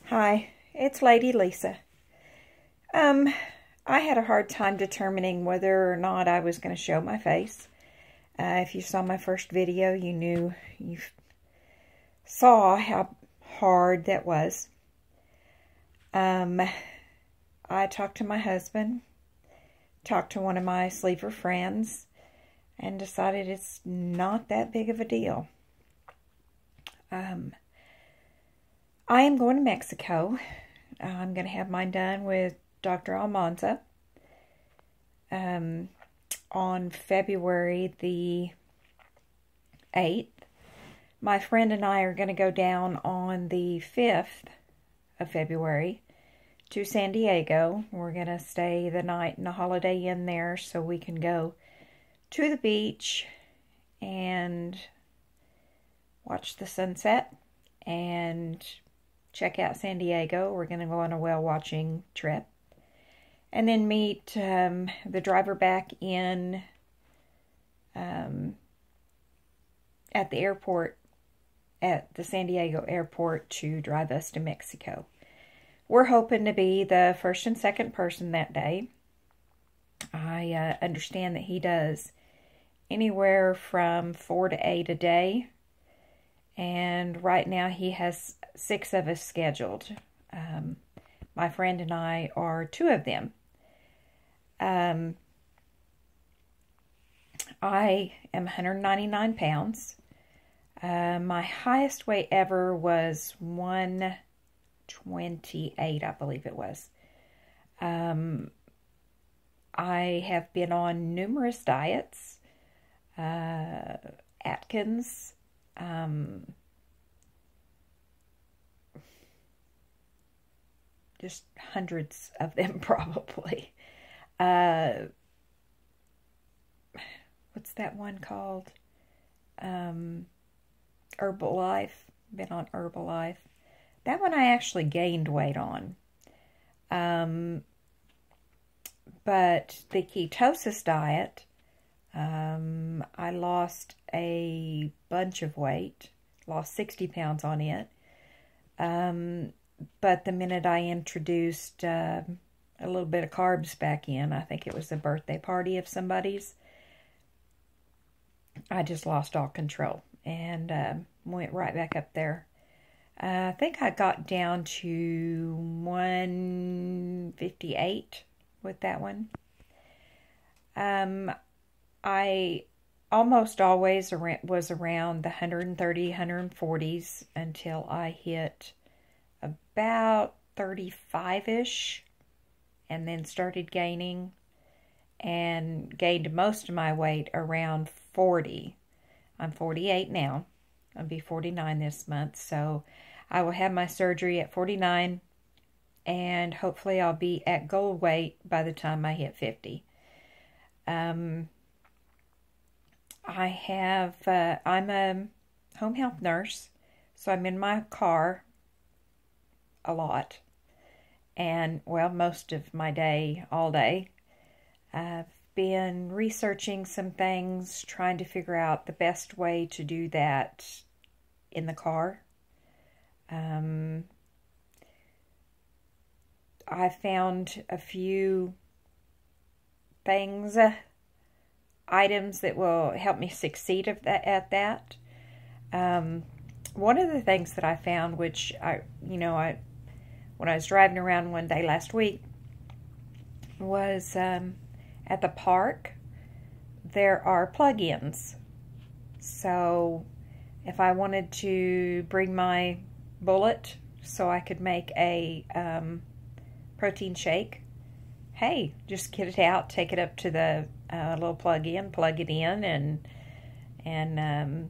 Hi, it's Lady Lisa. I had a hard time determining whether or not I was going to show my face. If you saw my first video, you saw how hard that was. I talked to my husband, talked to one of my sleeper friends, and decided it's not that big of a deal. I am going to Mexico. I'm going to have mine done with Dr. Almanza on February the 8th. My friend and I are going to go down on the 5th of February to San Diego. We're going to stay the night in the Holiday Inn there so we can go to the beach and watch the sunset and check out San Diego. We're going to go on a whale watching trip. And then meet the driver back in at the airport, at the San Diego airport, to drive us to Mexico. We're hoping to be the first and second person that day. I understand that he does anywhere from 4 to 8 a day. And right now he has 6 of us scheduled. My friend and I are 2 of them. I am 199 pounds. My highest weight ever was 128, I believe it was. I have been on numerous diets. Atkins, just hundreds of them probably. What's that one called? Herbalife. Been on Herbalife. That one I actually gained weight on. But the ketosis diet, I lost a bunch of weight. Lost 60 pounds on it. But the minute I introduced a little bit of carbs back in, I think it was a birthday party of somebody's, I just lost all control and went right back up there. I think I got down to 158 with that one. I almost always was around the 130, 140s until I hit about 35-ish and then started gaining and gained most of my weight around 40. I'm 48 now. I'll be 49 this month, so I will have my surgery at 49 and hopefully I'll be at goal weight by the time I hit 50. I'm a home health nurse, so I'm in my car a lot, and well, most of my day, all day. I've been researching some things, trying to figure out the best way to do that in the car. I found a few things, items that will help me succeed at that. One of the things that I found, which when I was driving around one day last week, was at the park, there are plug-ins. So if I wanted to bring my bullet so I could make a protein shake, hey, just get it out, take it up to the little plug-in, plug it in, and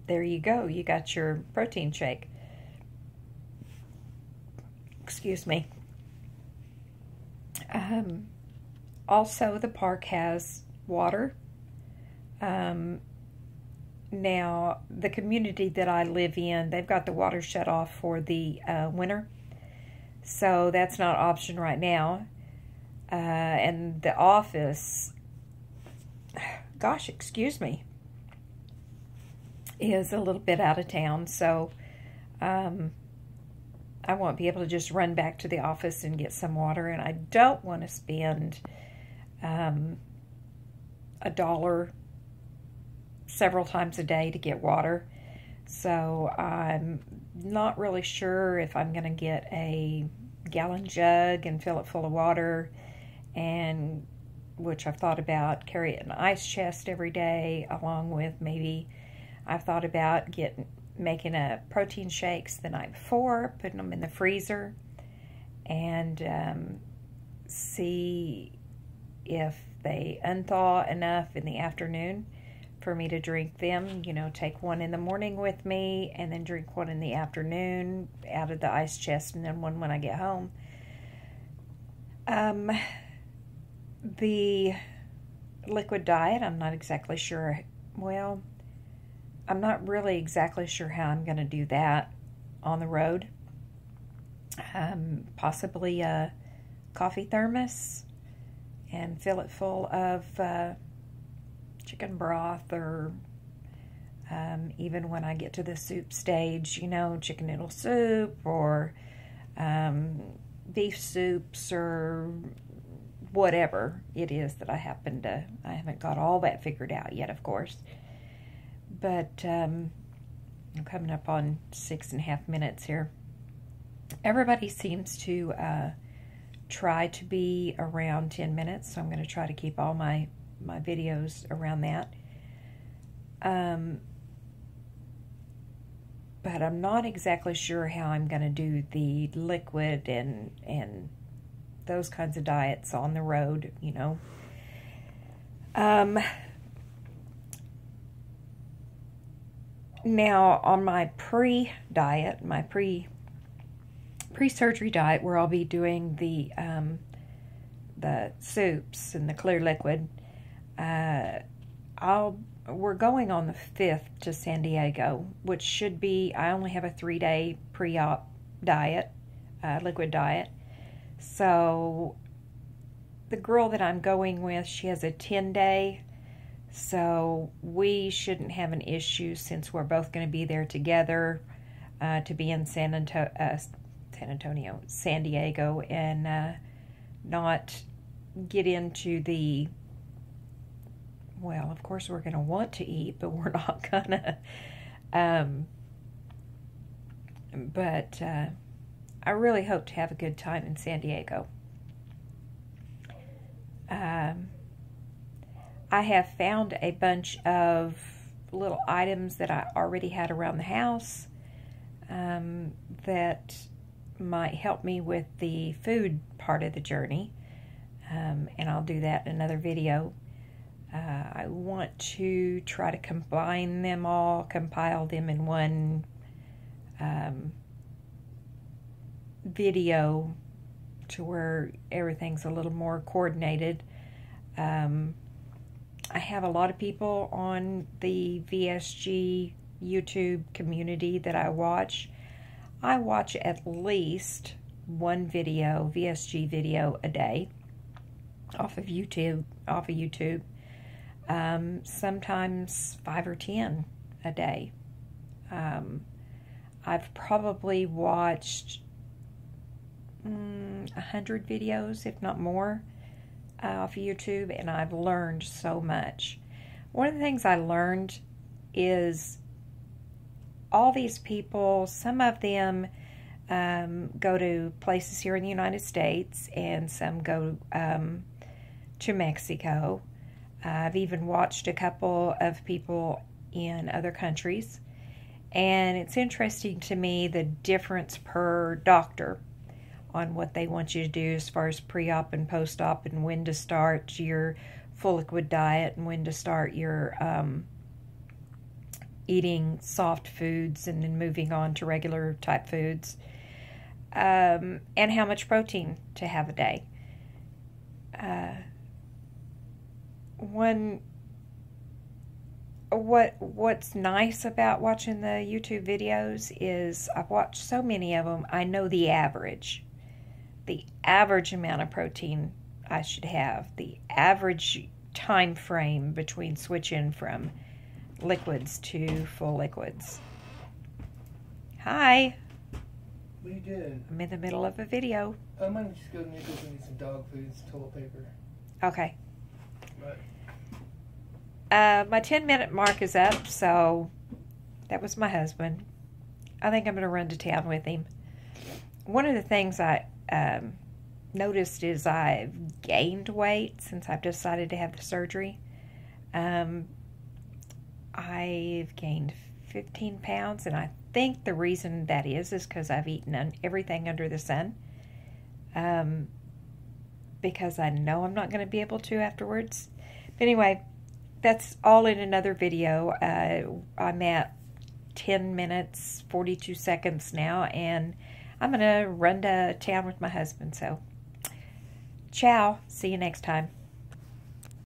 there you go. You got your protein shake. Excuse me. Also, the park has water. Now, the community that I live in, they've got the water shut off for the winter. So that's not an option right now. And the office, gosh, excuse me, is a little bit out of town. So I won't be able to just run back to the office and get some water, and I don't want to spend $1 several times a day to get water. So I'm not really sure if I'm going to get a gallon jug and fill it full of water, and which I've thought about, carry it in an ice chest every day, along with maybe I've thought about making a protein shakes the night before, putting them in the freezer, and see if they unthaw enough in the afternoon for me to drink them. You know, take one in the morning with me and then drink one in the afternoon out of the ice chest, and then one when I get home. The liquid diet, I'm not exactly sure. Well, I'm not really exactly sure how I'm going to do that on the road. Possibly a coffee thermos and fill it full of chicken broth, or even when I get to the soup stage, you know, chicken noodle soup, or beef soups, or whatever it is that I haven't got all that figured out yet, of course. But I'm coming up on 6.5 minutes here. Everybody seems to try to be around 10 minutes, so I'm going to try to keep all my videos around that. But I'm not exactly sure how I'm going to do the liquid and those kinds of diets on the road, you know. Now, on my pre-diet, my pre-surgery diet, where I'll be doing the soups and the clear liquid, we're going on the 5th to San Diego, which should be, I only have a 3-day pre-op diet, liquid diet. So the girl that I'm going with, she has a 10-day, so we shouldn't have an issue since we're both going to be there together to be in San Diego, and not get into the, well, of course we're going to want to eat, but we're not going to, but I really hope to have a good time in San Diego. I have found a bunch of little items that I already had around the house that might help me with the food part of the journey, and I'll do that in another video. I want to try to combine them all, compile them in one video to where everything's a little more coordinated. I have a lot of people on the VSG YouTube community that I watch. I watch at least one video, VSG video, a day off of YouTube. Sometimes 5 or 10 a day. I've probably watched 100 videos, if not more, off of YouTube, and I've learned so much. One of the things I learned is all these people, some of them go to places here in the United States, and some go to Mexico. I've even watched a couple of people in other countries, and it's interesting to me the difference per doctor on what they want you to do as far as pre-op and post-op, and when to start your full liquid diet and when to start your eating soft foods and then moving on to regular type foods, and how much protein to have a day. What's nice about watching the YouTube videos is I've watched so many of them, I know the average amount of protein I should have, the average time frame between switching from liquids to full liquids. Hi. What are you doing? I'm in the middle of a video. I might just go Nichols and get some dog food, some toilet paper. Okay. Right. My 10-minute mark is up, so that was my husband. I think I'm going to run to town with him. One of the things I noticed is I've gained weight since I've decided to have the surgery. I've gained 15 pounds, and I think the reason that is because I've eaten everything under the sun. Because I know I'm not going to be able to afterwards. But anyway, that's all in another video. I'm at 10 minutes, 42 seconds now, and I'm going to run to town with my husband. So, ciao. See you next time.